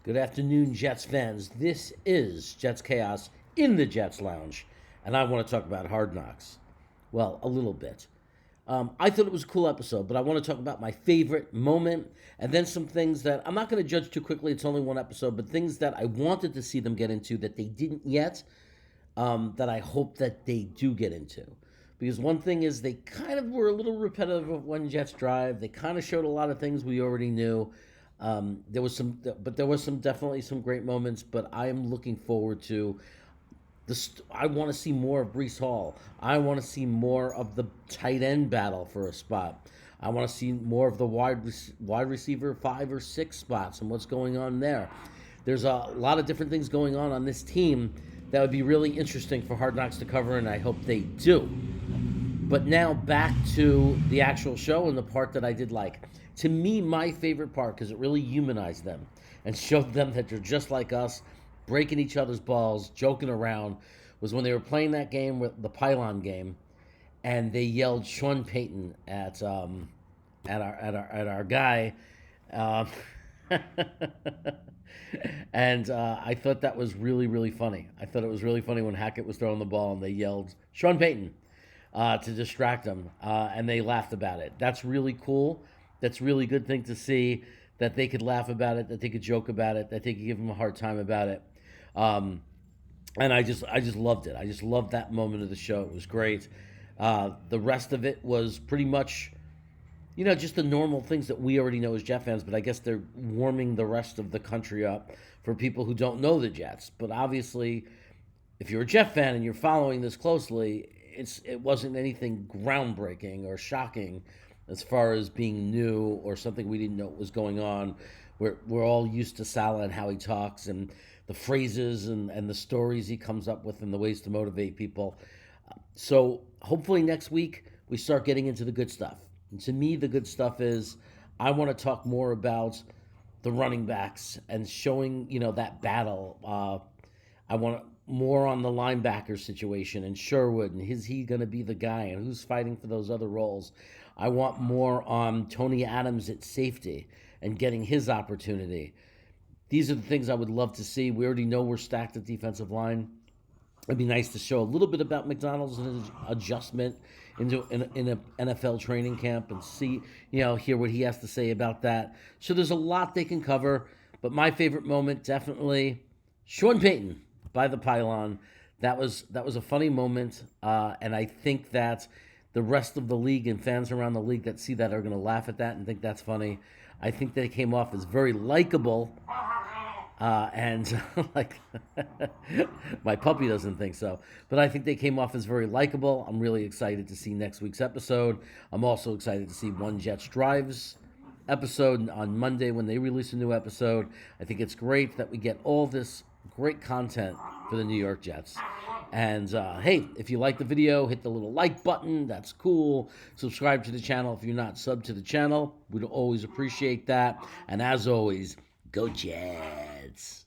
Good afternoon, Jets fans. This is Jets Chaos in the Jets Lounge, and I want to talk about Hard Knocks. Well, a little bit. I thought it was a cool episode, but I want to talk about my favorite moment and then some things that I'm not going to judge too quickly. It's only one episode, but things that I wanted to see them get into that they didn't yet, that I hope that they do get into. Because one thing is they kind of were a little repetitive of when Jets drive. They kind of showed a lot of things we already knew. There was some definitely some great moments. But I am looking forward to this. I want to see more of Brees Hall. I want to see more of the tight end battle for a spot. I want to see more of the wide receiver 5 or 6 spots and what's going on there. There's a lot of different things going on this team that would be really interesting for Hard Knocks to cover, and I hope they do. But now back to the actual show and the part that I did like. To me, my favorite part, because it really humanized them and showed them that they're just like us, breaking each other's balls, joking around, was when they were playing that game, with the pylon game, and they yelled Sean Payton at our guy. Um, and I thought that was really, really funny. I thought it was really funny when Hackett was throwing the ball and they yelled Sean Payton to distract them, and they laughed about it. That's really cool. That's a really good thing to see, that they could laugh about it, that they could joke about it, that they could give him a hard time about it. And I just loved it. I just loved that moment of the show. It was great. The rest of it was pretty much, just the normal things that we already know as Jet fans, but I guess they're warming the rest of the country up for people who don't know the Jets. But obviously, if you're a Jet fan and you're following this closely, it wasn't anything groundbreaking or shocking as far as being new or something we didn't know what was going on. We're all used to Salah and how he talks and the phrases and the stories he comes up with and the ways to motivate people. So hopefully next week we start getting into the good stuff. And to me, the good stuff is I want to talk more about the running backs and showing, that battle. I want more on the linebacker situation and Sherwood, and is he going to be the guy, and who's fighting for those other roles. I want more on Tony Adams at safety and getting his opportunity. These are the things I would love to see. We already know we're stacked at defensive line. It'd be nice to show a little bit about McDonald's and his adjustment in an NFL training camp and see, hear what he has to say about that. So there's a lot they can cover, but my favorite moment, definitely Sean Payton by the pylon. That was a funny moment, and I think that the rest of the league and fans around the league that see that are going to laugh at that and think that's funny. I think they came off as very likable, and like my puppy doesn't think so, but I think they came off as very likable. I'm really excited to see next week's episode. I'm also excited to see One Jets Drives episode on Monday when they release a new episode. I think it's great that we get all this great content for the New York Jets. And hey, if you like the video, hit the little like button. That's cool. Subscribe to the channel if you're not subbed to the channel. We'd always appreciate that. And as always, go Jets.